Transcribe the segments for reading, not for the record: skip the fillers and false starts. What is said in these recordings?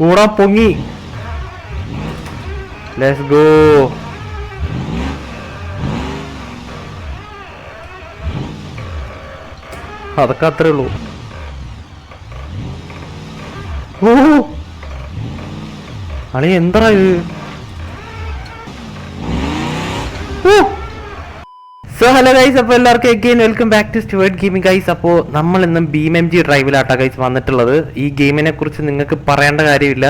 കൂടാ പൊങ്ങി. Let's go. അതൊക്കെ അത്രേ ഉള്ളൂ. ഓ അളി എന്താ ഇത്? സോ ഹലോ ഗൈസ്, അപ്പോൾ എല്ലാവർക്കും again welcome back to Stuart gaming guys. അപ്പോൾ നമ്മൾ ഇന്നും BeamNG ഡ്രൈവിലാട്ടാ ഗൈസ് വന്നിട്ടുള്ളത്. ഈ ഗെയിമിനെ കുറിച്ച് നിങ്ങൾക്ക് പറയേണ്ട കാര്യമില്ല.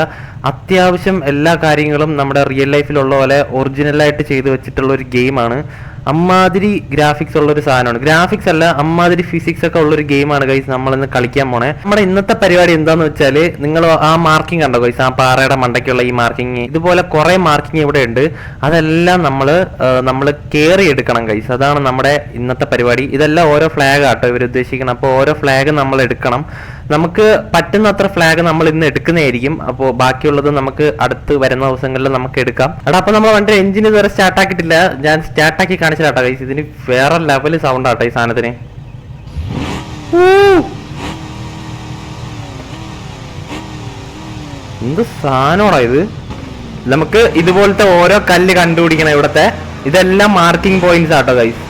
അത്യാവശ്യം എല്ലാ കാര്യങ്ങളും നമ്മുടെ റിയൽ ലൈഫിലുള്ള പോലെ ഒറിജിനലായിട്ട് ചെയ്തു വെച്ചിട്ടുള്ള ഒരു ഗെയിമാണ്. അമ്മാതിരി ഗ്രാഫിക്സ് ഉള്ളൊരു സാധനമാണ്. ഗ്രാഫിക്സ് അല്ല, അമ്മാതിരി ഫിസിക്സ് ഒക്കെ ഉള്ളൊരു ഗെയിമാണ് ഗൈസ് നമ്മളിന്ന് കളിക്കാൻ പോണേ. നമ്മുടെ ഇന്നത്തെ പരിപാടി എന്താന്ന് വെച്ചാൽ, നിങ്ങൾ ആ മാർക്കിംഗ് കണ്ടോ ഗൈസ്, ആ പാറയുടെ മണ്ടയ്ക്കുള്ള ഈ മാർക്കിംഗ്, ഇതുപോലെ കുറെ മാർക്കിംഗ് ഇവിടെ ഉണ്ട്. അതെല്ലാം നമ്മൾ കയറി എടുക്കണം ഗൈസ്. അതാണ് നമ്മുടെ ഇന്നത്തെ പരിപാടി. ഇതെല്ലാം ഓരോ ഫ്ലാഗ് ആട്ടോ ഇവർ ഉദ്ദേശിക്കണം. അപ്പോൾ ഓരോ ഫ്ലാഗ് നമ്മൾ എടുക്കണം. നമുക്ക് പറ്റുന്നത്ര ഫ്ലാഗ് നമ്മൾ ഇന്ന് എടുക്കുന്നതായിരിക്കും. അപ്പോൾ ബാക്കിയുള്ളത് നമുക്ക് അടുത്ത് വരുന്ന ദിവസങ്ങളിൽ നമുക്ക് എടുക്കാം. എടാ, അപ്പോൾ നമ്മൾ വണ്ടി എഞ്ചിൻ ഇതുവരെ സ്റ്റാർട്ട് ആക്കിയിട്ടില്ല. ഞാൻ സ്റ്റാർട്ടാക്കി കാണിച്ചിട്ടാ ഗൈസ്. ഇതിന് വേറെ ലെവൽ സൗണ്ട് ആട്ടോ ഈ സാധനത്തിന്. എന്ത് സാധനമാണോ ഇത്? നമുക്ക് ഇതുപോലത്തെ ഓരോ കല്ല് കണ്ടുപിടിക്കണം ഇവിടത്തെ. ഇതെല്ലാം മാർക്കിംഗ് പോയിന്റ്സ് ആട്ടോ ഗൈസ്.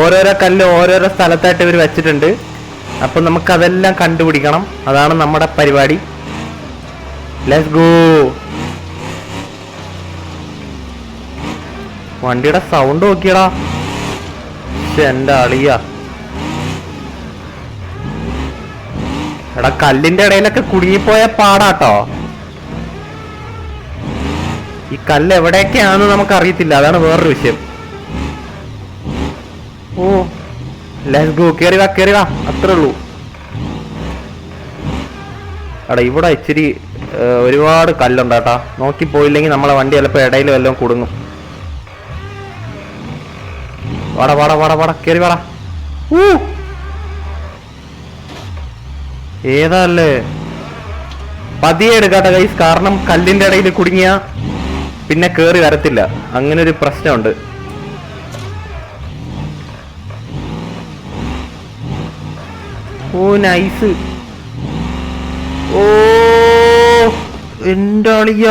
ഓരോരോ കല്ല് ഓരോരോ സ്ഥലത്തായിട്ട് ഇവർ വെച്ചിട്ടുണ്ട്. അപ്പൊ നമുക്ക് അതെല്ലാം കണ്ടുപിടിക്കണം. അതാണ് നമ്മുടെ പരിപാടി. Let's go. വണ്ടിയുടെ സൗണ്ട് നോക്കിയടാ. എന്റെ അളിയ, എടാ കല്ലിന്റെ ഇടയിലൊക്കെ കുടുങ്ങിപ്പോയ പാടാട്ടോ. ഈ കല്ല് എവിടെയൊക്കെയാണെന്ന് നമുക്ക് അറിയത്തില്ല. അതാണ് വേറൊരു വിഷയം. ഓ ലെറ്റ്സ് ഗോ. കേറി വാ അത്രേ ഉള്ളൂ. എടാ ഇവിടെ ഇച്ചിരി ഒരുപാട് കല്ലുണ്ടാട്ടാ. നോക്കിപ്പോയില്ലെങ്കിൽ നമ്മളെ വണ്ടി ചിലപ്പോൾ ഇടയിൽ വല്ലതും കുടുങ്ങും. വാടാ കേറി വാടാ. ഏതാല്ലേ? പതിയെ എടുക്കാട്ടെ ഗൈസ്, കാരണം കല്ലിന്റെ ഇടയിൽ കുടുങ്ങിയ പിന്നെ കേറി വരത്തില്ല. അങ്ങനെ ഒരു പ്രശ്നമുണ്ട്. ഓ നൈസ്. ഓ എന്റെ അളിയ,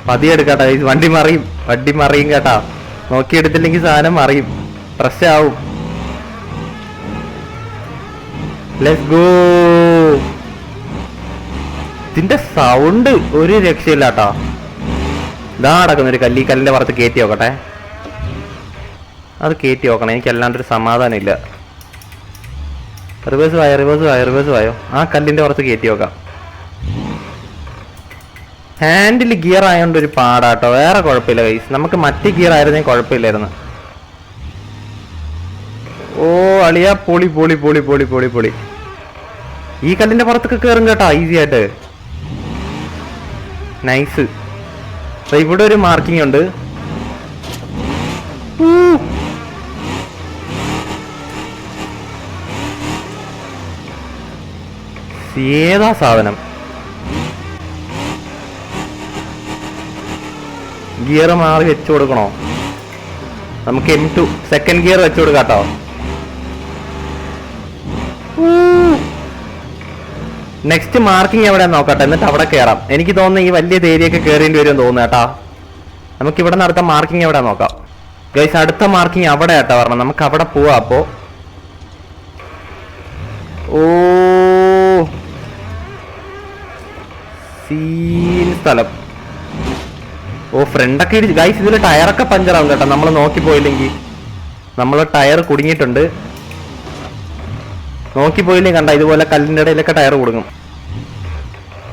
പതിയെടുക്കാട്ടാ ഗൈസ്. വണ്ടി മറിയും കേട്ടാ. നോക്കിയെടുത്തില്ലെങ്കിൽ സാധനം മറിയും, പ്രശ്നമാവും. Let's go. ഇതിന്റെ സൗണ്ട് ഒരു രക്ഷയില്ലാട്ടാ. ഇതാ നടക്കുന്നൊരു കല്ല്. ഈ കല്ലിന്റെ പുറത്ത് കയറ്റി നോക്കട്ടെ. അത് കയറ്റി നോക്കണം. എനിക്ക് അല്ലാണ്ടൊരു സമാധാനം ഇല്ല. റിവേഴ്സ് വായോ. ആ കല്ലിന്റെ പുറത്ത് കയറ്റി നോക്കാം. ഹാൻഡിൽ ഗിയർ ആയതുകൊണ്ട് ഒരു പാടാട്ടോ. വേറെ കുഴപ്പമില്ല ഗൈസ്. നമുക്ക് മറ്റേ ഗിയർ ആയിരുന്നെങ്കിൽ കുഴപ്പമില്ലായിരുന്നു. ഓ അളിയ, പൊളി. ഈ കല്ലിന്റെ പുറത്തൊക്കെ കയറും കേട്ടോ, ഈസി ആയിട്ട്. നൈസ്. ഇവിടെ ഒരു മാർക്കിംഗ് ഉണ്ട്. ഏതാ സാധനം? ഗിയർ മാറി വെച്ചു കൊടുക്കണോ? നമുക്ക് M2 സെക്കൻഡ് ഗിയർ വെച്ചു കൊടുക്കാട്ടോ. നെക്സ്റ്റ് മാർക്കിംഗ് എവിടെ നോക്കട്ടെ, എന്നിട്ട് അവിടെ കയറാം. എനിക്ക് തോന്നുന്നു ഈ വലിയ ഏരിയയൊക്കെ കയറേണ്ടി വരും തോന്നുന്നു കേട്ടാ. നമുക്ക് ഇവിടെ നിന്ന് അടുത്ത മാർക്കിംഗ് എവിടെ നോക്കാം ഗൈസ്. അടുത്ത മാർക്കിംഗ് അവിടെ ആട്ടാ പറഞ്ഞത്. നമുക്ക് അവിടെ പോവാ. അപ്പോ ഓ സീൻ സ്ഥലം. ഓ ഫ്രണ്ടൊക്കെ ഇടിച്ച് ഗൈസ്. ഇതിൽ ടയറൊക്കെ പഞ്ചറാവും കേട്ടോ നമ്മൾ നോക്കിപ്പോയില്ലെങ്കിൽ. നമ്മൾ ടയർ കുടുങ്ങിയിട്ടുണ്ട്. നോക്കിപ്പോയില്ലെങ്കിൽ കണ്ട ഇതുപോലെ കല്ലിൻ്റെ ഇടയിലൊക്കെ ടയർ കുടുങ്ങും.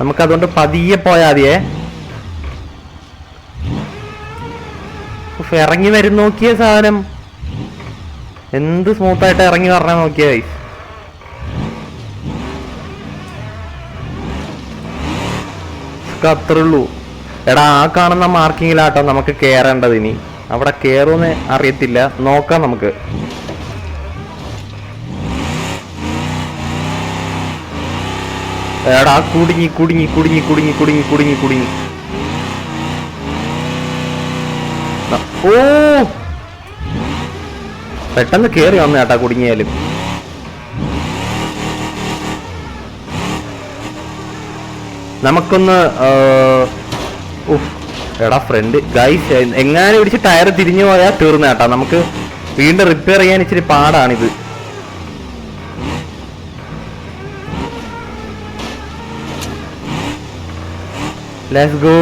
നമുക്കതുകൊണ്ട് പതിയെ പോയാൽ മതിയേ. ഇറങ്ങി വരും നോക്കിയ സാധനം. എന്ത് സ്മൂത്തായിട്ട് ഇറങ്ങി പറഞ്ഞാൽ നോക്കിയ ഗൈസ്. അത്രേ ഉള്ളൂ. എടാ ആ കാണുന്ന മാർക്കിങ്ങിലാട്ടോ നമുക്ക് കേറേണ്ടത്. ഇനി അവിടെ കേറുമെന്ന് അറിയത്തില്ല, നോക്കാം നമുക്ക്. എടാ കുടുങ്ങി. ഓ പെട്ടെന്ന് കേറി വന്നു കേട്ടാ കുടുങ്ങിയാലും. നമുക്കൊന്ന് എടാ ഫ്രണ്ട് ഗൈസ്, എങ്ങാനും പിടിച്ച് ടയർ തിരിഞ്ഞു പോയാൽ തീർന്നു കേട്ടോ. നമുക്ക് വീണ്ടും റിപ്പയർ ചെയ്യാൻ ഇച്ചിരി പാടാണിത്. Let's go.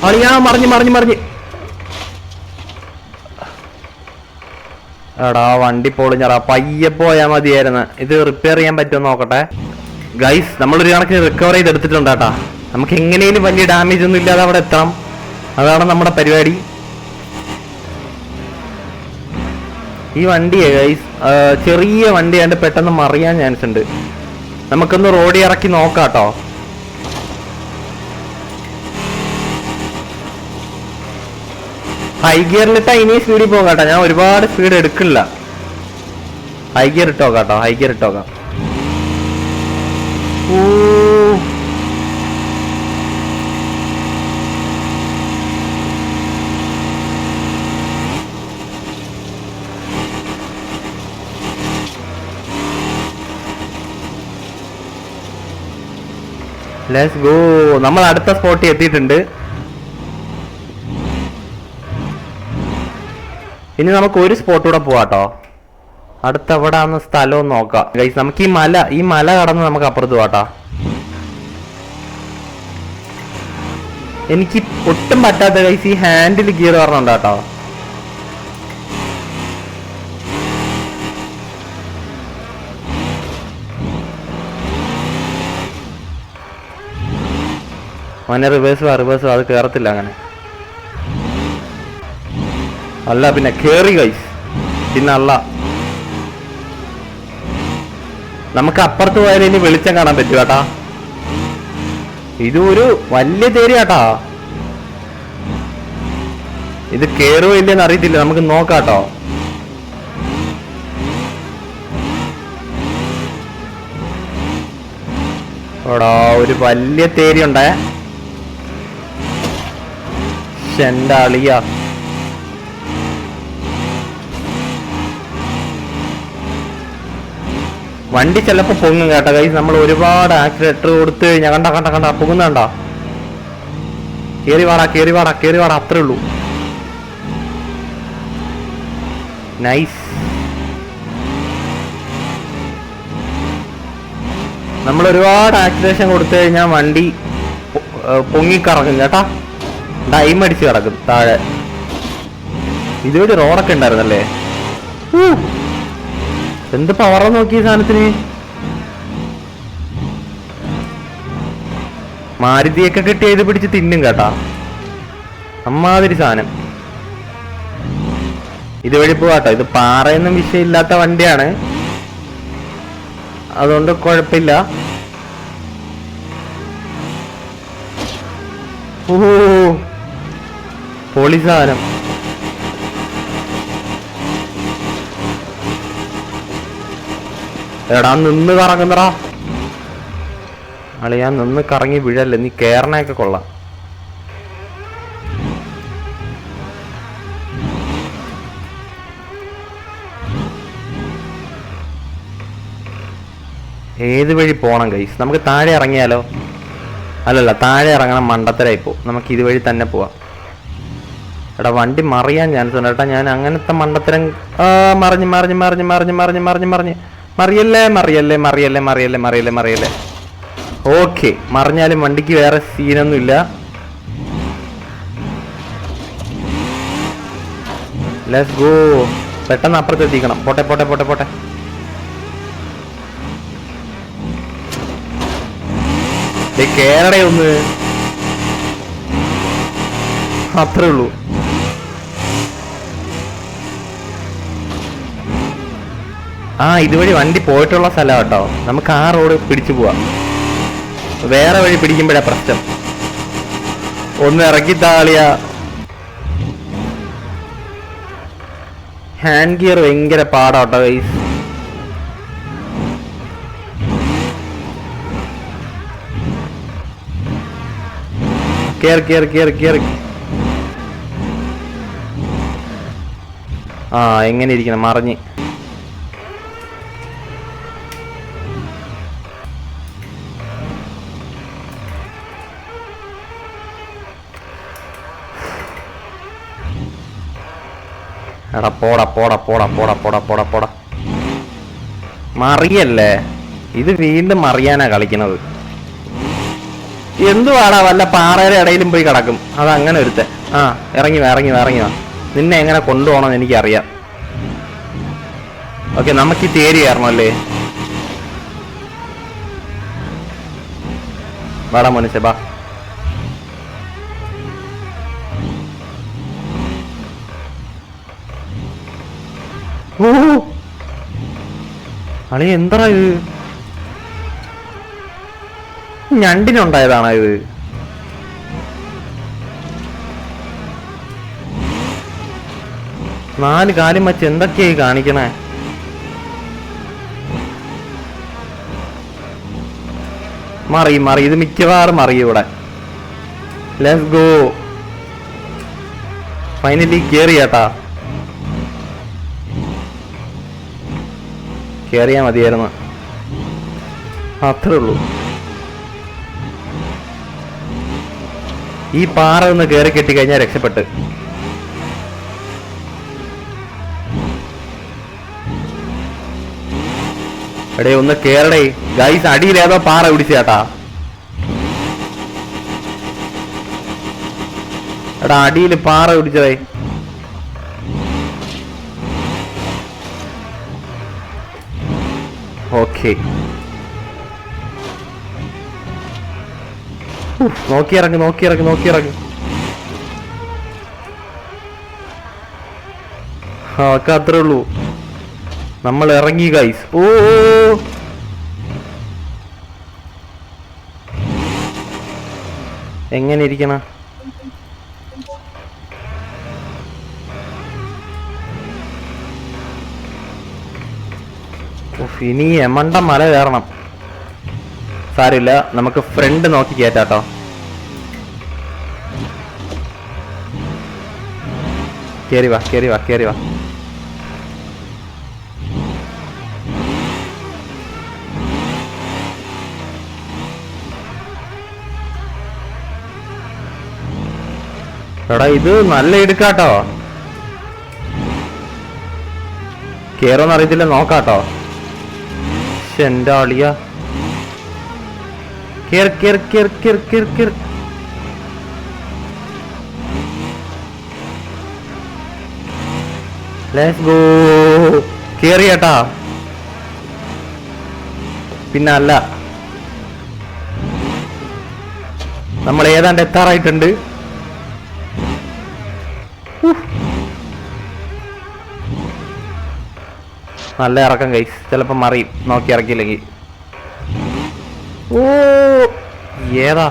അളിയാ മറിഞ്ഞ് എടാ വണ്ടി പൊളിഞ്ഞടാ. പയ്യെ പോയാ മതിയായിരുന്നു. ഇത് റിപ്പയർ ചെയ്യാൻ പറ്റുമോ നോക്കട്ടെ. ഗൈസ്, നമ്മളൊരു കണക്കിന് റിക്കവർ ചെയ്തെടുത്തിട്ടുണ്ട് കേട്ടാ. നമുക്ക് എങ്ങനെയും വലിയ ഡാമേജ് ഒന്നും ഇല്ലാതെ അവിടെ എത്തണം. അതാണ് നമ്മുടെ പരിപാടി. ഈ വണ്ടിയെ ഗൈസ് ചെറിയ വണ്ടിയാണ്ട് പെട്ടെന്ന് മറിയാൻ ചാൻസ് ഉണ്ട്. നമുക്കൊന്ന് റോഡിൽ ഇറക്കി നോക്കാം കേട്ടോ. ഹൈ ഗിയറിലിട്ടാ ഇനി സ്പീഡിൽ പോകാം കേട്ടോ. ഞാൻ ഒരുപാട് സ്പീഡ് എടുക്കില്ല. ഹൈ ഗിയർ ഇട്ടോക്കാം കേട്ടോ. ഹൈ ഗിയർ ഇട്ടോക്കാം. Let's go. നമ്മൾ അടുത്ത സ്പോട്ടിൽ എത്തിയിട്ടുണ്ട്. ഇനി നമുക്ക് ഒരു സ്പോട്ട് കൂടെ പോവാട്ടോ. അടുത്ത എവിടാന്ന് സ്ഥലവും നോക്കാം ഗൈസ്. നമുക്ക് ഈ മല കടന്ന് നമുക്ക് അപ്പുറത്ത് പോവാട്ടോ. എനിക്ക് ഒട്ടും പറ്റാത്ത ഗൈസ് ഈ ഹാൻഡിൽ ഗിയർ പറഞ്ഞുണ്ടാട്ടോ. അവനെ റിവേഴ്സ് അത് കേറത്തില്ല അങ്ങനെ. അല്ല പിന്നെ കേറി ഗൈസ്. പിന്നെ അല്ല, നമുക്ക് അപ്പുറത്ത് പോയാലും ഇനി വെളിച്ചം കാണാൻ പറ്റും കേട്ടാ. ഇത് ഒരു വലിയ തേരിയാട്ടാ. ഇത് കേറുവോ ഇല്ലെന്ന് അറിയത്തില്ല. നമുക്ക് നോക്കാട്ടോ. എടാ ഒരു വലിയ തേരി ഉണ്ടേ. എന്റെ അളിയ, വണ്ടി ചിലപ്പോ പൊങ്ങും കേട്ടോ ഗൈസ്. നമ്മൾ ഒരുപാട് ആക്സിലേറ്റർ കൊടുത്തു കഴിഞ്ഞാൽ കണ്ട പൊങ്ങുന്നുണ്ടോ. കേറി വാടാ അത്രേ ഉള്ളൂ. നൈസ്. നമ്മൾ ഒരുപാട് ആക്സിലേഷൻ കൊടുത്തു കഴിഞ്ഞാൽ വണ്ടി പൊങ്ങിക്കറങ്ങും കേട്ടാ. ഡൈം അടിച്ച് കിടക്കും താഴെ. ഇതുവഴി റോഡൊക്കെ ഉണ്ടായിരുന്നല്ലേ. എന്ത് പവറ നോക്കിയ സാധനത്തിന്. മാരുതിയൊക്കെ കിട്ടി ഇത് പിടിച്ച് തിന്നും കേട്ടാ. അമ്മാതിരി സാധനം. ഇതുവഴി പോവാട്ടോ. ഇത് പാറയൊന്നും വിഷയമില്ലാത്ത വണ്ടിയാണ്, അതുകൊണ്ട് കുഴപ്പമില്ല. ഓ പൊളി സാധനം. എടാ നിന്ന് കറങ്ങുന്നടാ. അളിയാ നിന്ന് കറങ്ങി വീഴല്ലേ. നീ കേറണയൊക്കെ കൊള്ളാം. ഏത് വഴി പോണം ഗൈസ്? നമുക്ക് താഴെ ഇറങ്ങിയാലോ? അല്ലല്ല, താഴെ ഇറങ്ങണം, മണ്ടത്തരായിപ്പോ. നമുക്ക് ഇതുവഴി തന്നെ പോവാം. എടാ വണ്ടി മറിയാൻ ചാൻസ് ഉണ്ട് കേട്ടാ. ഞാൻ അങ്ങനത്തെ മണ്ടത്തരം മറിയല്ലേ. ഓക്കെ, മറിഞ്ഞാലും വണ്ടിക്ക് വേറെ സീനൊന്നും ഇല്ല. Let's go. പെട്ടെന്ന് അപ്പുറത്ത് എത്തിക്കണം. പോട്ടെ. കേരള ഒന്ന് അത്രേ ഉള്ളൂ. ഇതുവഴി വണ്ടി പോയിട്ടുള്ള സ്ഥലം കേട്ടോ. നമുക്ക് ആ റോഡ് പിടിച്ചു പോവാം. വേറെ വഴി പിടിക്കുമ്പോഴാ പ്രശ്നം. ഒന്ന് ഇറക്കി താളിയ. ഹാൻഡ് ഗിയർ ഭയങ്കര പാടാട്ടോ ഗൈസ്. കേറി. ആ എങ്ങനെ ഇരിക്കണം മറിഞ്ഞ്. എടാ പോടാ പോടാ പോടാ പോടാ പോടാ പോടാ പോടാ. മറിയല്ലേ ഇത്, വീണ്ടും മറിയാനാ കളിക്കുന്നത്. എന്തുവാടാ വല്ല പാറയുടെ ഇടയിലും പോയി കിടക്കും. അതങ്ങനെ ഒരുത്തെ. ആ ഇറങ്ങി വാ ഇറങ്ങി വാ ഇറങ്ങി വാ. നിന്നെ എങ്ങനെ കൊണ്ടുപോകണമെന്ന് എനിക്കറിയാം. ഓക്കെ നമുക്ക് ഈ തേരി കയറണമല്ലേ. വാടാ മോനിസെ ബാ. ഓ അളി എന്താ ഇത്, ഞണ്ടിനുണ്ടായതാണോ ഇത്? നാല് കാലും വച്ച് എന്തൊക്കെയായി കാണിക്കണേ. മറിയും മറി, ഇത് മിക്കവാറും മറിയും ഇവിടെ. Let's go. ഫൈനലി കേറി ചേട്ടാ. കേറിയാ മതിയായിരുന്നു, അത്രേ ഉള്ളൂ. ഈ പാറ ഒന്ന് കയറി കെട്ടിക്കഴിഞ്ഞാൽ രക്ഷപ്പെട്ട്. എടേ ഒന്ന് കേറടേ ഗൈസ്. അടിയിലേതോ പാറ പിടിച്ചേട്ടാ. എടാ അടിയിൽ പാറ പിടിച്ചതേ. ഓക്കെ നോക്കിയിറങ്ങ് നോക്കിയിറങ്ങ് നോക്കിയിറങ്ങ്. ഒക്കെ അത്രേ ഉള്ളൂ, നമ്മൾ ഇറങ്ങി ഗൈസ്. ഓ എങ്ങനെ ഇരിക്കണ. ഇനി എമണ്ട മല കയറണം. സാരില്ല, നമുക്ക് ഫ്രണ്ട് നോക്കി കേറ്റാട്ടോ. കേറി വാ കേറി വാ കേറി വാ. എടാ ഇത് നല്ല എടുക്കാട്ടോ. കേറോന്ന് അറിയത്തില്ല, നോക്കാട്ടോ. എന്റെ ആളിയ കേറി കേറി കേറി കേറി കേറി കേറി. Let's go. കേറിയേട്ടാ. പിന്നെ അല്ല, നമ്മൾ ഏതാണ്ട് എത്താറായിട്ടുണ്ട്. നല്ല ഇറക്കം കൈസ്, ചിലപ്പോ മറിയും നോക്കി ഇറക്കിയില്ലെങ്കിൽ. ഓ ഏതാ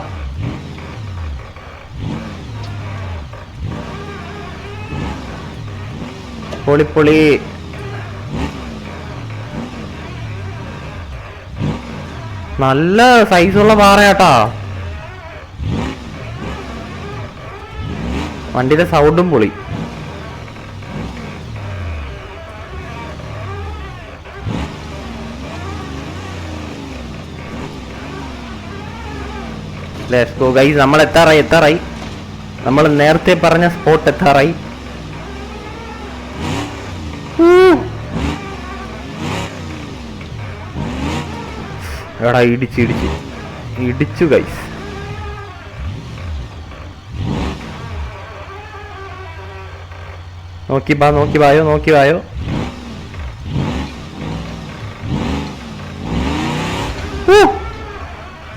പൊളിപ്പൊളി. നല്ല സൈസുള്ള പാറയാട്ടാ. വണ്ടിയുടെ സൗണ്ടും പൊളി. Let's go guys. നമ്മൾ എത്താറായി. നമ്മൾ നേരത്തെ പറഞ്ഞ സ്പോട്ട് എത്താറായി. എടാ ഇടിച്ചു ഗൈസ്. നോക്കി വായോ.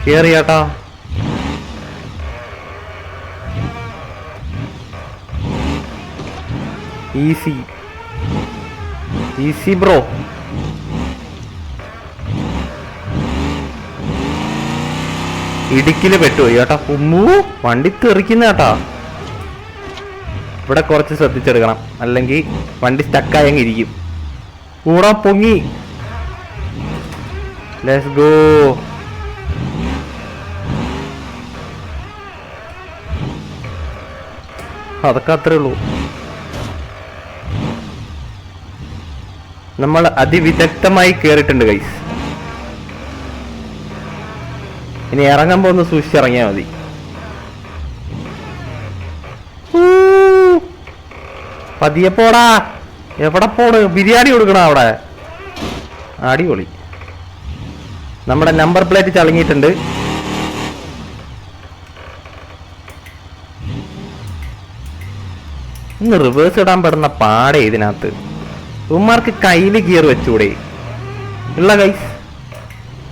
കേറിയാട്ടാ. Easy bro. ഇടുക്കില് പെട്ടുപോയി കേട്ടാ. ഉമ്മൂ വണ്ടി തെറിക്കുന്ന കേട്ടാ. ഇവിടെ കുറച്ച് ശ്രദ്ധിച്ചെടുക്കണം, അല്ലെങ്കിൽ വണ്ടി സ്റ്റക്കായങ്ങ് ഇരിക്കും. കൂടാ പൊങ്ങി. Let's go. അതൊക്കെ അത്രേ ഉള്ളൂ. നമ്മൾ അതിവിദഗ്ധമായി കേറിയിട്ടുണ്ട് ഗൈസ്. ഇനി ഇറങ്ങുമ്പോ ഒന്ന് സൂക്ഷിച്ചിറങ്ങിയാൽ മതി. പതിയെ പോടാ. എവിടെ പോണ്? ബിരിയാണി കൊടുക്കണ അവിടെ. അടിപൊളി. നമ്മുടെ നമ്പർ പ്ലേറ്റ് ചളങ്ങിയിട്ടുണ്ട്. ഇന്ന് റിവേഴ്സ് ഇടാൻ പെടുന്ന പാടെ ഇതിനകത്ത്. ഉമ്മാർക്ക് കയ്യിൽ ഗിയർ വെച്ചൂടെ? ഉള്ള ഗൈസ്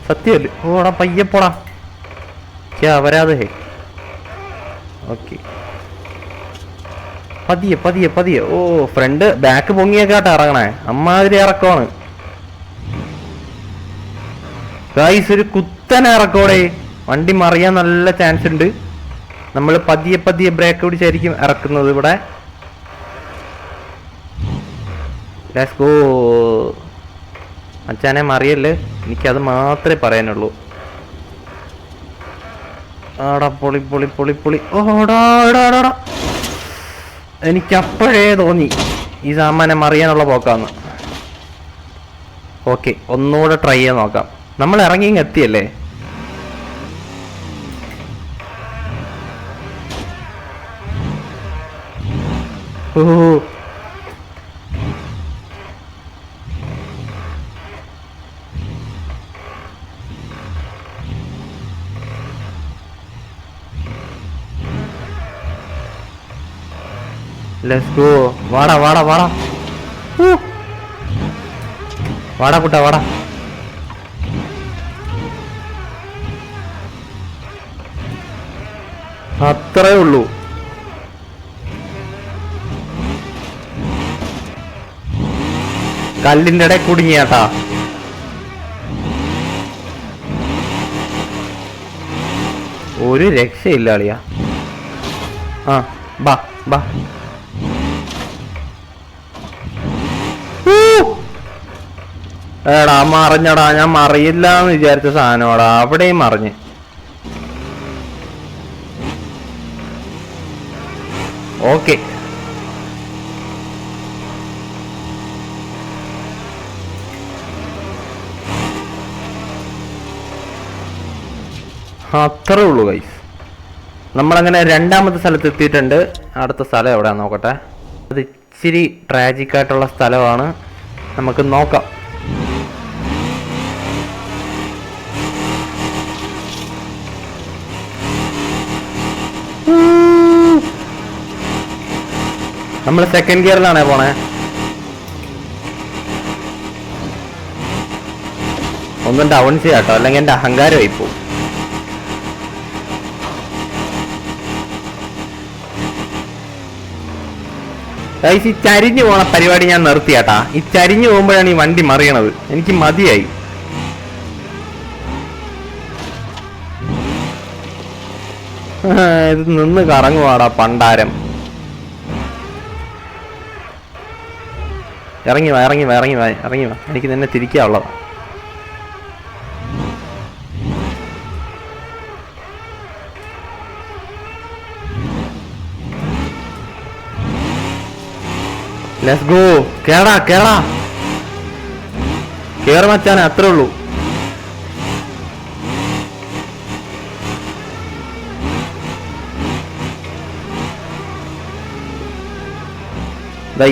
സത്യമല്ലേ? ഓടാ പയ്യെ പോടാ. വരാതെ ഹേ. ഓക്കെ, പതിയെ പതിയെ പതിയെ. ഓ ഫ്രണ്ട് ബാക്ക് പൊങ്ങിയേക്കാട്ടെ ഇറങ്ങണേ. അമ്മാതിരി ഇറക്കമാണ് ഗൈസ്. ഒരു കുത്തനെ ഇറക്കോടെ. വണ്ടി മറിയാൻ നല്ല ചാൻസ് ഉണ്ട്. നമ്മൾ പതിയെ പതിയെ ബ്രേക്ക് പിടിച്ചായിരിക്കും ഇറക്കുന്നത് ഇവിടെ. Let's go. അച്ഛനെ മറിയല്ലേ, എനിക്കത് മാത്രമേ പറയാനുള്ളൂ. ആടാ പൊളി പൊളി പൊളി പൊളി. ഓടാടാടാ. എനിക്കപ്പോഴേ തോന്നി ഈ സാമാനെ മറിയാനുള്ള പോക്കാന്ന്. ഓക്കെ, ഒന്നുകൂടെ ട്രൈ ചെയ്യാൻ നോക്കാം. നമ്മൾ ഇറങ്ങി എത്തിയല്ലേ? ഓ ലെറ്റ്സ് ഗോ. വാടാ വാടാ വാടാ. വാടാ കുട്ടാ വാടാ. അത്രേ ഉള്ളൂ. കല്ലിൻ്റെ ഇടയിൽ കുടുങ്ങിയാട്ടാ. ഒരു രക്ഷയില്ല അളിയാ. ആ ബാ ബാ. എടാ മറിഞ്ഞടാ. ഞാൻ മറിയില്ല എന്ന് വിചാരിച്ച സാധനമാടാ. അവിടെയും മറിഞ്ഞ്. ഓക്കെ, അത്രേ ഉള്ളൂ ഗൈസ്. നമ്മളങ്ങനെ രണ്ടാമത്തെ സ്ഥലത്ത് എത്തിയിട്ടുണ്ട്. അടുത്ത സ്ഥലം എവിടെയാന്ന് നോക്കട്ടെ. അത് ഇച്ചിരി ട്രാജിക് ആയിട്ടുള്ള സ്ഥലമാണ്. നമുക്ക് നോക്കാം. നമ്മൾ സെക്കൻഡ് ഗിയറിലാണേ പോണേ. ഒന്നും ഡൗൺ ചെയ്യാട്ടോ, അല്ലെങ്കിൽ എന്റെ അഹങ്കാരമായി പോവും. ഈ ചരിഞ്ഞു പോണ പരിപാടി ഞാൻ നിർത്തിയാട്ടാ. ഈ ചരിഞ്ഞു പോകുമ്പോഴാണ് ഈ വണ്ടി മറിയണത്. എനിക്ക് മതിയായി. ഇത് നിന്ന് കറങ്ങുവാടാ പണ്ടാരം. ഇറങ്ങി വാ ഇറങ്ങി വാ ഇറങ്ങി വാ ഇറങ്ങി വാ. എനിക്ക് നിന്നെ തിരിക്കാനുള്ളതാ. Let's go. കേടാ കേടാ. കേറ് മച്ചാനെ, അത്രേ ഉള്ളൂ.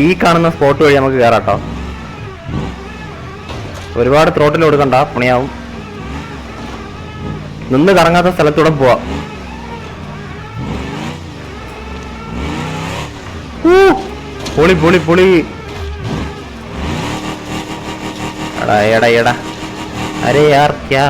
ഈ കാണുന്ന സ്പോട്ട് വഴി നമുക്ക് കയറാട്ടോ. ഒരുപാട് ത്രോട്ടിൽ കൊടുക്കണ്ട, പണിയാവും. നിന്ന് കറങ്ങാത്ത സ്ഥലത്തൂടെ പോവാം. പൊളി പൊളി പൊളി. എടാ എടാ എടാ. അരേ യാർ ക്യാ.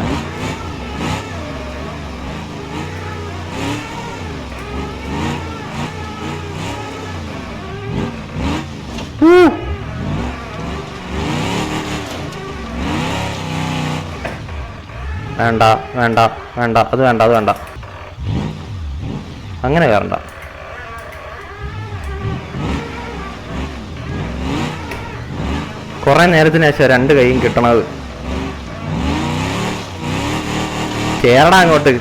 വേണ്ട വേണ്ട വേണ്ട, അത് വേണ്ട അത് വേണ്ട. അങ്ങനെ കയറണ്ട. കുറെ നേരത്തിന് ശേഷം രണ്ട് കൈയും കിട്ടണത്. കേറടാ അങ്ങോട്ട്.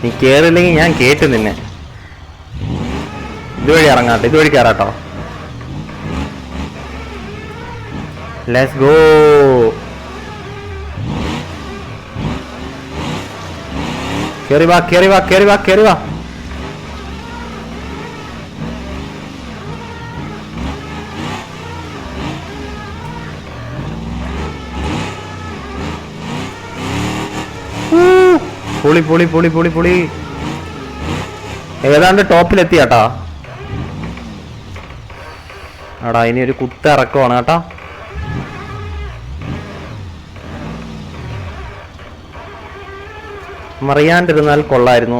നീ കേറില്ലെങ്കിൽ ഞാൻ കേട്ടു നിന്നെ. ഇതുവഴി ഇറങ്ങാട്ടെ, ഇതുവഴി കയറാട്ടോ. Let's go. കേറി വാ കേറി വാ കേറി വാ കേറി വാ. പൊളി പൊളി പൊളി പൊളി പൊളി. ഏതാണ്ട് ടോപ്പിലെത്തിയാട്ടാ. എടാ ഇനി ഒരു കുത്ത ഇറക്കമാണ് കേട്ടാ. മറിയാണ്ടിരുന്നാൽ കൊള്ളായിരുന്നു.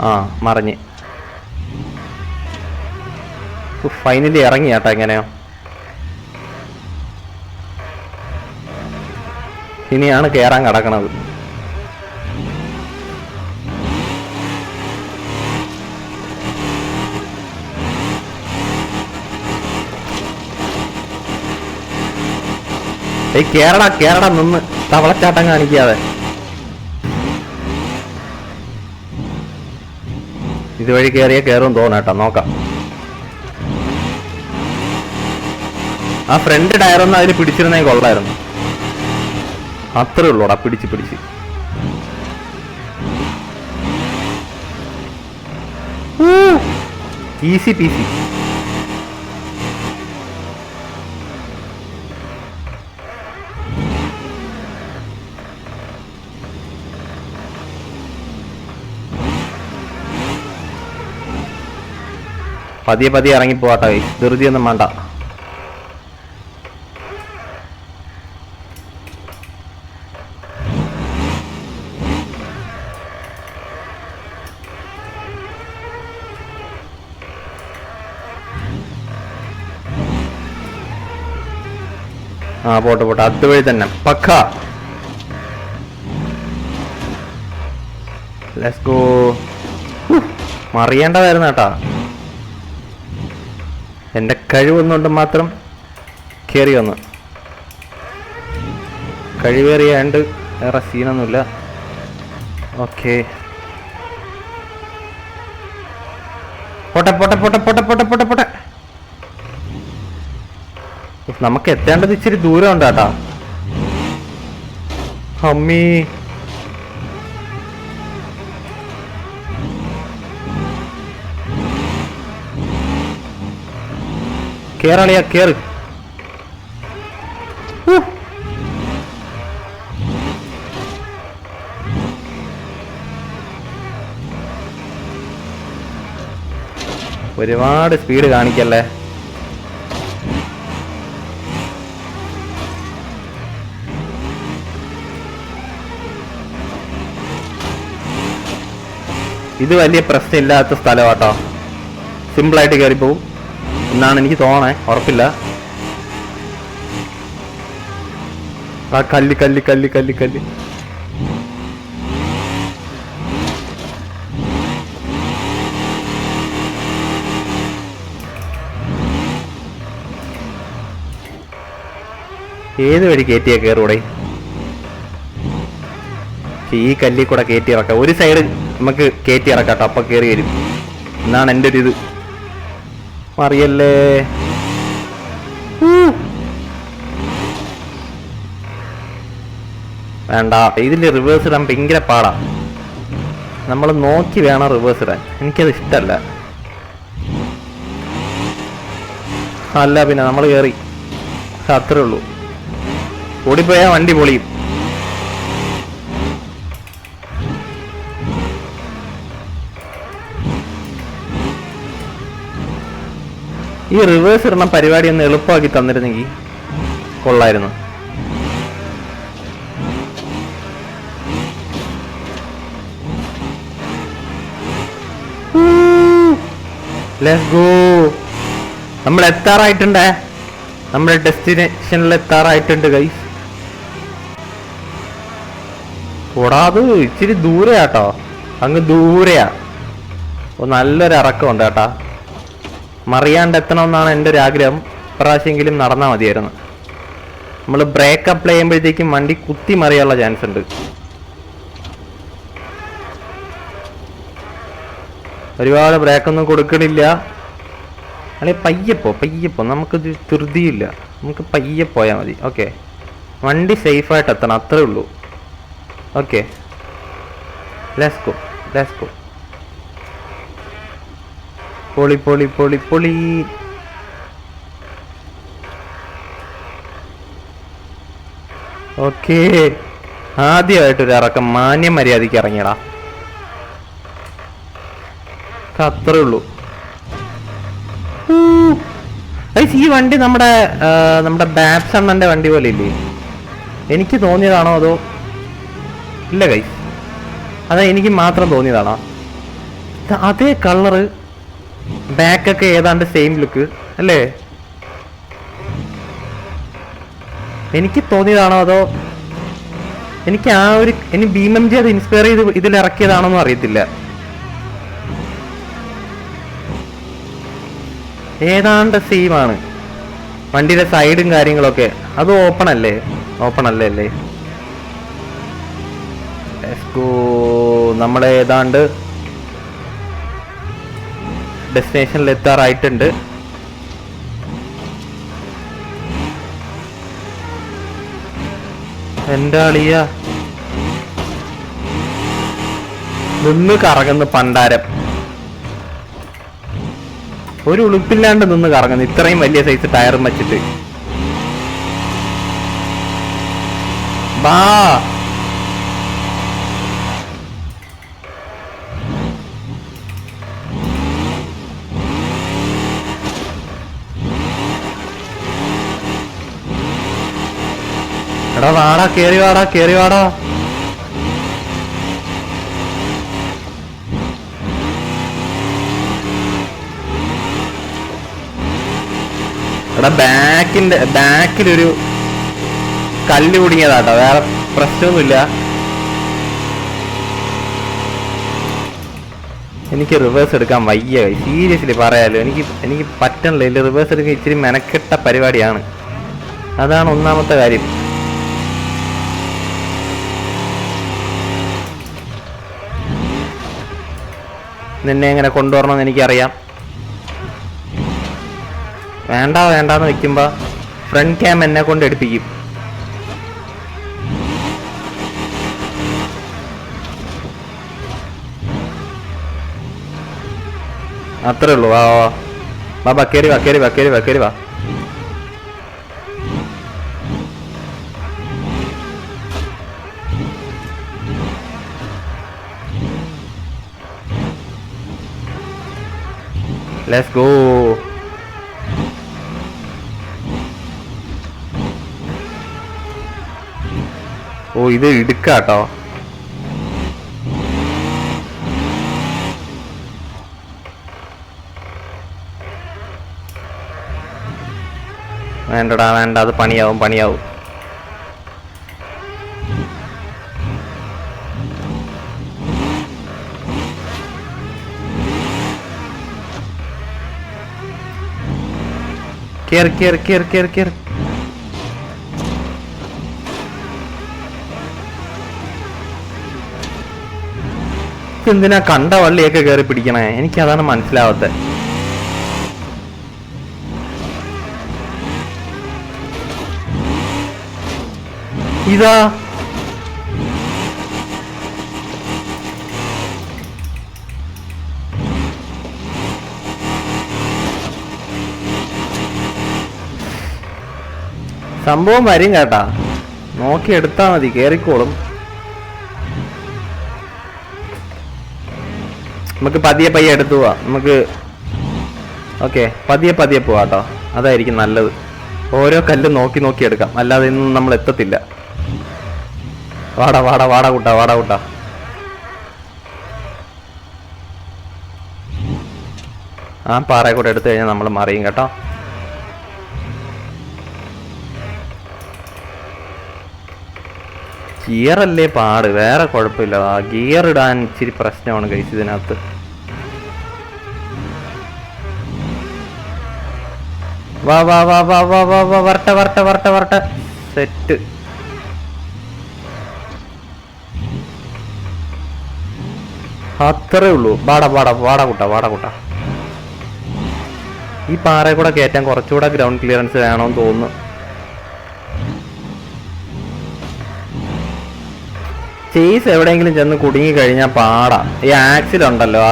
ആ മറിഞ്ഞ്. ഫൈനലി ഇറങ്ങി കേട്ടാ. എങ്ങനെയോ ഇനിയാണ് കേറാൻ കിടക്കണത്. കേരള കേരള നിന്ന് തവളച്ചാട്ടം കാണിക്കാതെ. ഇതുവഴി കേറിയ കേറും തോന്നേട്ടാ. നോക്കാം. ആ ഫ്രണ്ട് ടയറൊന്നും അതിൽ പിടിച്ചിരുന്നേ കൊള്ളായിരുന്നു. അത്രേ ഉള്ളൂടാ പിടിച്ച് പിടിച്ച്. Easy peasy. പതിയെ പതിയെ ഇറങ്ങി പോവാട്ടോ. ധൃതിയൊന്നും വേണ്ട. പോട്ടെ പോട്ടെ. അതുവഴി തന്നെ പക്ക. Let's go. മറിയേണ്ടതായിരുന്നു കേട്ടാ. എൻ്റെ കഴിവൊന്നുകൊണ്ട് മാത്രം കയറി വന്നു. കഴിവേറിയാണ്ട് വേറെ സീനൊന്നുമില്ല. ഓക്കെ പോട്ടെ പോട്ടെ പോട്ടെ പോട്ടെ പോട്ടെ പോട്ടെ പോട്ടെ. നമുക്ക് എത്തേണ്ടത് ഇച്ചിരി ദൂരം ഉണ്ട് കേട്ടാ. അമ്മീ കേരളിയ കേറ്. ഒരുപാട് സ്പീഡ് കാണിക്കല്ലേ. ഇത് വലിയ പ്രശ്നമില്ലാത്ത സ്ഥലമാട്ടോ. സിമ്പിളായിട്ട് കയറിപ്പോവും എന്നാണ് എനിക്ക് തോന്നണേ. ഉറപ്പില്ല. ആ കല്ല് കല്ല് കല്ല് കല്ല് കല്ല്. ഏത് വഴി കയറ്റിയാ കയറൂടെ? ഈ കല്ലിൽ കൂടെ കയറ്റി ഇറക്കാം. ഒരു സൈഡ് നമുക്ക് കയറ്റി ഇറക്കാട്ടോ. അപ്പൊ കയറി വരും എന്നാണ് എൻ്റെ ഒരു ഇത്. അറിയല്ലേ. വേണ്ട. ഇതിൽ റിവേഴ്സ് ഇടാൻ ഭയങ്കര പാടാ. നമ്മൾ നോക്കി വേണം റിവേഴ്സ് ഇടാൻ. എനിക്കത് ഇഷ്ടമല്ല. അല്ല പിന്നെ നമ്മൾ കയറി. അത്രേ ഉള്ളൂ. ഓടിപ്പോയാൽ വണ്ടി പൊളിയും. ഈ റിവേഴ്സ് ഇടണം പരിപാടി ഒന്ന് എളുപ്പമാക്കി തന്നിരുന്നെങ്കിൽ കൊള്ളായിരുന്നു. Let's go. നമ്മൾ എത്താറായിട്ടുണ്ടേ. നമ്മുടെ ഡെസ്റ്റിനേഷനിൽ എത്താറായിട്ടുണ്ട് ഗൈസ്. കൂടാതെ ഇച്ചിരി ദൂരെയാട്ടോ. അങ്ങ് ദൂരെയാ. നല്ലൊരു ഇറക്കമുണ്ട് കേട്ടാ. മറിയാണ്ട് എത്തണമെന്നാണ് എൻ്റെ ഒരു ആഗ്രഹം. പ്രാവശ്യമെങ്കിലും നടന്നാൽ മതിയായിരുന്നു. നമ്മൾ ബ്രേക്ക് അപ്ലൈ ചെയ്യുമ്പോഴത്തേക്കും വണ്ടി കുത്തി മറിയാനുള്ള ചാൻസ് ഉണ്ട്. ഒരുപാട് ബ്രേക്കൊന്നും കൊടുക്കണില്ല. അല്ലെ പയ്യെ പോ, നമുക്കിത് ധൃതിയില്ല, നമുക്ക് പയ്യെ പോയാൽ മതി. ഓക്കെ, വണ്ടി സേഫായിട്ട് എത്തണം, അത്രേ ഉള്ളൂ. Okay, let's go. പൊളി. ഓക്കെ, ആദ്യമായിട്ടൊരു ഇറക്കം മാന്യ മര്യാദയ്ക്ക് ഇറങ്ങിയടാ, അത്രേ ഉള്ളൂ. ഈ വണ്ടി നമ്മുടെ ബാപ്സ് അണ്ണന്റെ വണ്ടി പോലെ ഇല്ലേ? എനിക്ക് തോന്നിയതാണോ അതോ ഇല്ല ഗൈസ്, അതാ എനിക്ക് മാത്രം തോന്നിയതാണോ? അതേ കളറ്, ബാക്കൊക്കെ ഏതാണ്ട് സെയിം ലുക്ക് അല്ലേ? എനിക്ക് തോന്നിയതാണോ അതോ എനിക്ക് ഇനി BMG അത് ഇൻസ്പയർ ചെയ്ത് ഇതിലിറക്കിയതാണോന്നും അറിയത്തില്ല. ഏതാണ്ട് സെയിം ആണ് വണ്ടിയുടെ സൈഡും കാര്യങ്ങളൊക്കെ. അത് ഓപ്പൺ അല്ലേ അല്ലേ? നമ്മളെ ഏതാണ്ട് ഡെസ്റ്റിനേഷനിൽ എത്താറായിട്ടുണ്ട്. എൻ്റെ അളിയ നിന്ന് കറങ്ങുന്ന പണ്ടാരം, ഒരു ഉളുപ്പില്ലാണ്ട് നിന്ന് കറങ്ങുന്നു ഇത്രയും വലിയ സൈസ് ടയറും വെച്ചിട്ട്. ബാ എടാ വാടാ, കേറി വാടാ. എടാ ബാക്കിലൊരു കല്ല് കുടുങ്ങിയതാട്ടോ, വേറെ പ്രശ്നമൊന്നുമില്ല. എനിക്ക് റിവേഴ്സ് എടുക്കാൻ വയ്യ, സീരിയസ്ലി പറയാലോ, എനിക്ക് പറ്റണില്ല. റിവേഴ്സ് എടുക്കാൻ ഇച്ചിരി മെനക്കെട്ട പരിപാടിയാണ്, അതാണ് ഒന്നാമത്തെ കാര്യം. നിന്നെ എങ്ങനെ കൊണ്ടുവരണമെന്ന് എനിക്കറിയാം. വേണ്ടാന്ന് വെക്കുമ്പോ ഫ്രണ്ട് ക്യാം എന്നെ കൊണ്ട് എടുപ്പിക്കും. അത്രേ ഉള്ളൂ. വാ കേറി വാ. Let's go. ഇത് ഇടുക്കാട്ടോ. വേണ്ട, അത് പണിയാവും. കേറ്. എന്തിനാ കണ്ട വള്ളിയൊക്കെ കയറി പിടിക്കണേ? എനിക്കതാണ് മനസ്സിലാവാത്ത. ഇതാ സംഭവം വരും കേട്ടാ, നോക്കി എടുത്താ മതി, കേറിക്കോളും. നമുക്ക് പതിയെ എടുത്തു പോവാം. നമുക്ക് ഓക്കെ, പതിയെ പോവാട്ടോ, അതായിരിക്കും നല്ലത്. ഓരോ കല്ല് നോക്കി എടുക്കാം, അല്ലാതെ ഇന്നും നമ്മൾ എത്തത്തില്ല. വാടാ കൂട്ടാ. ആ പാറയെ കൂടെ എടുത്തു കഴിഞ്ഞാൽ നമ്മൾ മറിയും കേട്ടോ. ഗിയറല്ലേ പാട്, വേറെ കുഴപ്പമില്ല. ആ ഗിയർ ഇടാൻ ഇച്ചിരി പ്രശ്നമാണ് ഗൈസ് ഇതിനകത്ത്. വാ വരട്ടെ. സെറ്റ്. അത്രേ ഉള്ളൂ. വാടാ കൂട്ടാ. ഈ പാറ കൂടെ കയറ്റാൻ കുറച്ചുകൂടെ ഗ്രൗണ്ട് ക്ലിയറൻസ് വേണമെന്ന് തോന്നുന്നു. ചേസ് എവിടെയെങ്കിലും ചെന്ന് കുടുങ്ങി കഴിഞ്ഞാൽ പാടാ. ഈ ആക്സിലുണ്ടല്ലോ ആ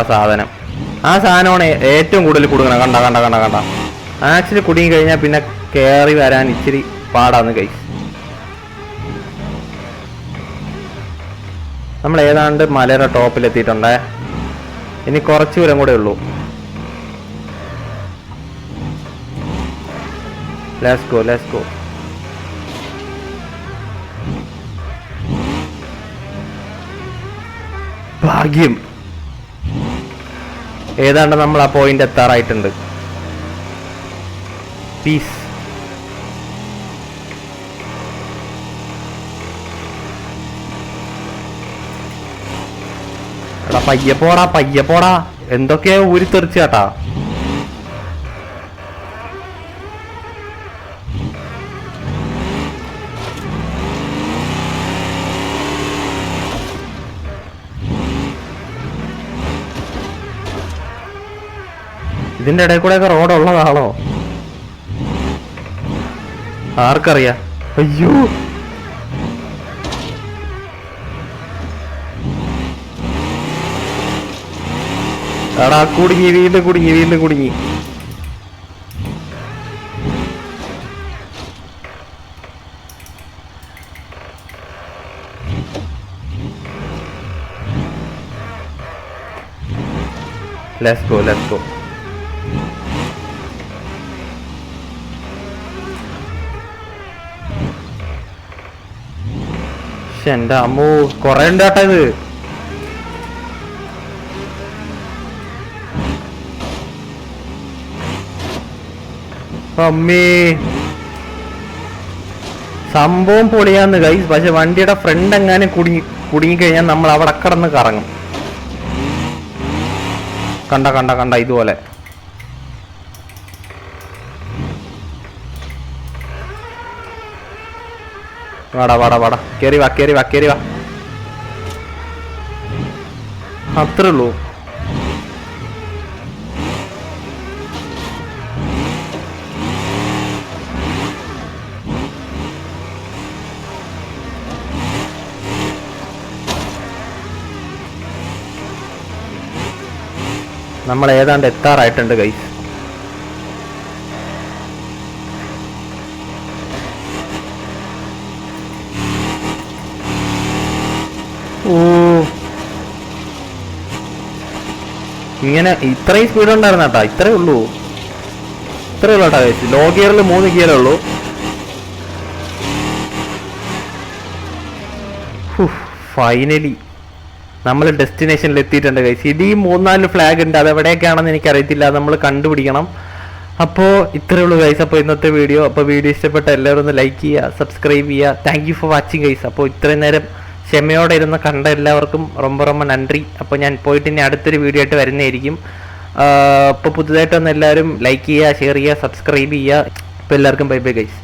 സാധനമാണ് ഏറ്റവും കൂടുതൽ കുടുങ്ങണം. കണ്ട ആക്സിൽ കുടുങ്ങി കഴിഞ്ഞാൽ പിന്നെ കയറി വരാൻ ഇച്ചിരി പാടാന്ന് ഗൈസ്. നമ്മൾ ഏതാണ്ട് മലയുടെ ടോപ്പിലെത്തിയിട്ടുണ്ടേ. ഇനി കുറച്ച് ദൂരം കൂടെ ഉള്ളൂ. Let's go. ഭാഗ്യം, ഏതാണ്ട് നമ്മൾ ആ പോയിന്റ് എത്താറായിട്ടുണ്ട്. പീസ്. എടാ പയ്യെ പോടാ എന്തൊക്കെയാ ഊരി തെറിച്ച് കേട്ടാ. ഇതിന്റെ ഇടയിൽ കൂടെ ഒക്കെ റോഡ് ഉള്ളതാണോ ആർക്കറിയാം. അയ്യോ, എടാ വീണ്ടും കുടുങ്ങി. Let's go. എന്റെ അമ്മോ, കൊറേ ഉണ്ട് കേട്ടോ ഇത്. അമ്മേ, സംഭവം പൊളിയാന്ന് ഗൈസ്. പക്ഷെ വണ്ടിയുടെ ഫ്രണ്ട് എങ്ങാനും കുടുങ്ങിക്കഴിഞ്ഞാൽ നമ്മൾ അവിടെ കിടന്ന് കറങ്ങും. കണ്ട ഇതുപോലെ. വാടാ കേറി വാ. അത്രേ ഉള്ളൂ. നമ്മൾ ഏതാണ്ട് എത്താറായിട്ടുണ്ട് ഗൈസ്. ഓ, ഇങ്ങനെ ഇത്രയും സ്പീഡ് ഉണ്ടായിരുന്ന കേട്ടാ. ഇത്രേ ഉള്ളൂ കേട്ടാ ഗൈസ്. ലോ ഗിയറിൽ 3 ഗിയറേ ഉള്ളൂ. ഫൈനലി നമ്മൾ ഡെസ്റ്റിനേഷനിൽ എത്തിയിട്ടുണ്ട് ഗൈസ്. ഇത് ഈ 3-4 ഫ്ലാഗ് ഉണ്ട്. അത് എവിടെയൊക്കെയാണെന്ന് എനിക്കറിയത്തില്ല, നമ്മൾ കണ്ടുപിടിക്കണം. അപ്പോൾ ഇത്രയേ ഉള്ളൂ ഗൈസ്. അപ്പോൾ ഇന്നത്തെ വീഡിയോ. അപ്പോൾ വീഡിയോ ഇഷ്ടപ്പെട്ട എല്ലാവരും ഒന്ന് ലൈക്ക് ചെയ്യുക, സബ്സ്ക്രൈബ് ചെയ്യുക. Thank you for watching guys. അപ്പോൾ ഇത്രയും നേരം ക്ഷമയോടെ ഇരുന്ന് കണ്ട എല്ലാവർക്കും ரொம்ப നന്ദി. അപ്പോൾ ഞാൻ പോയിട്ട് ഇനി അടുത്തൊരു വീഡിയോ ആയിട്ട് വരുന്നതായിരിക്കും. അപ്പോൾ പുതുതായിട്ടൊന്ന് എല്ലാവരും ലൈക്ക് ചെയ്യുക, ഷെയർ ചെയ്യുക, സബ്സ്ക്രൈബ് ചെയ്യുക. അപ്പോൾ എല്ലാവർക്കും ബൈ ഗൈസ്.